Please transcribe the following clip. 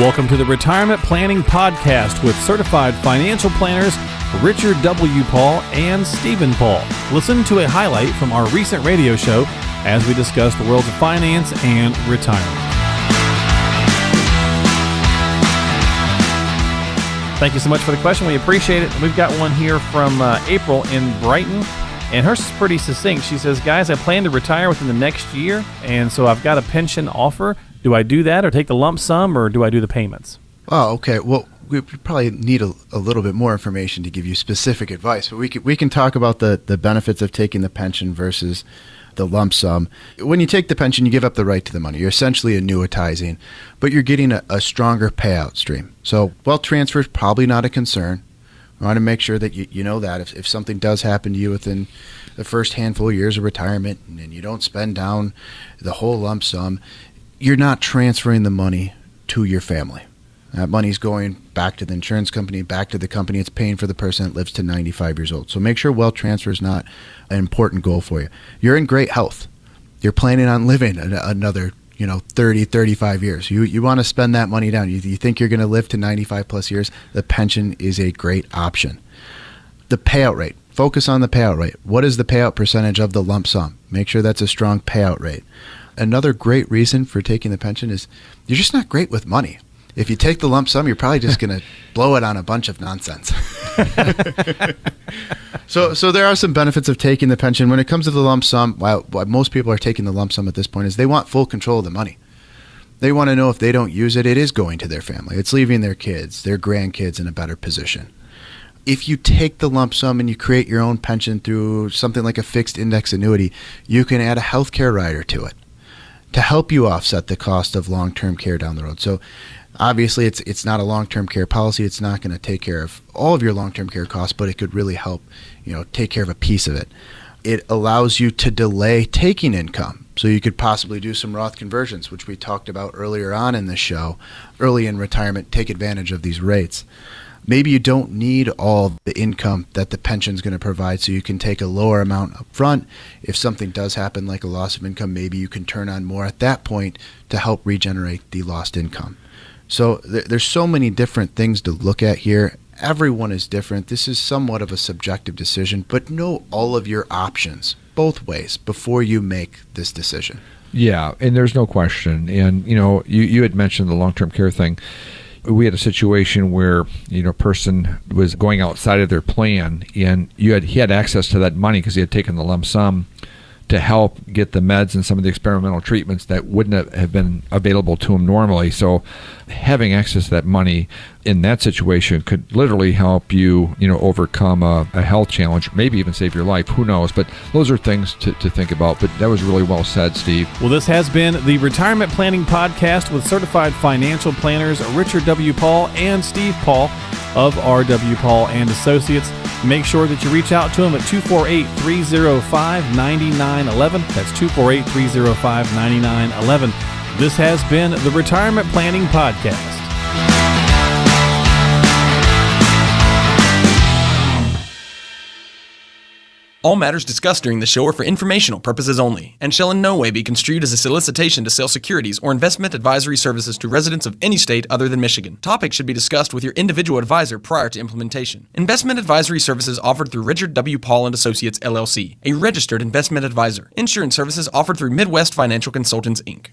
Welcome to the Retirement Planning Podcast with certified financial planners Richard W. Paul and Stephen Paul. Listen to a highlight from our recent radio show as we discuss the worlds of finance and retirement. Thank you so much for the question. We appreciate it. We've got one here from April in Brighton, and hers is pretty succinct. She says, guys, I plan to retire within the next year, and so I've got a pension offer. Do I do that or take the lump sum, or do I do the payments? Oh, okay. Well, we probably need a little bit more information to give you specific advice, but we can talk about the benefits of taking the pension versus the lump sum. When you take the pension, you give up the right to the money. You're essentially annuitizing, but you're getting a stronger payout stream. So wealth transfer is probably not a concern. We want to make sure that you know that if something does happen to you within the first handful of years of retirement and you don't spend down the whole lump sum, you're not transferring the money to your family. That money's going back to the insurance company, back to the company it's paying for the person that lives to 95 years old. So make sure wealth transfer is not an important goal for you. You're in great health. You're planning on living another 30, 35 years. You want to spend that money down. You think you're going to live to 95 plus years, the pension is a great option. The payout rate. Focus on the payout rate. What is the payout percentage of the lump sum? Make sure that's a strong payout rate. Another great reason for taking the pension is you're just not great with money. If you take the lump sum, you're probably just going to blow it on a bunch of nonsense. So there are some benefits of taking the pension. When it comes to the lump sum, why most people are taking the lump sum at this point is they want full control of the money. They want to know if they don't use it, it is going to their family. It's leaving their kids, their grandkids in a better position. If you take the lump sum and you create your own pension through something like a fixed index annuity, you can add a healthcare rider to it to help you offset the cost of long-term care down the road. So obviously it's not a long-term care policy. It's not going to take care of all of your long-term care costs, but it could really help, take care of a piece of it. It allows you to delay taking income. So you could possibly do some Roth conversions, which we talked about earlier on in the show. Early in retirement, take advantage of these rates. Maybe you don't need all the income that the pension is going to provide, so you can take a lower amount up front. If something does happen, like a loss of income, maybe you can turn on more at that point to help regenerate the lost income. So there's so many different things to look at here. Everyone is different. This is somewhat of a subjective decision, but know all of your options both ways before you make this decision. Yeah, and there's no question. And, you had mentioned the long-term care thing. We had a situation where, a person was going outside of their plan, and he had access to that money because he had taken the lump sum to help get the meds and some of the experimental treatments that wouldn't have been available to him normally. So having access to that money in that situation could literally help you, overcome a health challenge, maybe even save your life. Who knows? But those are things to think about. But that was really well said, Steve. Well, this has been the Retirement Planning Podcast with certified financial planners Richard W. Paul and Steve Paul of R.W. Paul and Associates. Make sure that you reach out to them at 248-305-9911. That's 248-305-9911. This has been the Retirement Planning Podcast. All matters discussed during the show are for informational purposes only and shall in no way be construed as a solicitation to sell securities or investment advisory services to residents of any state other than Michigan. Topics should be discussed with your individual advisor prior to implementation. Investment advisory services offered through Richard W. Paul and Associates, LLC, a registered investment advisor. Insurance services offered through Midwest Financial Consultants, Inc.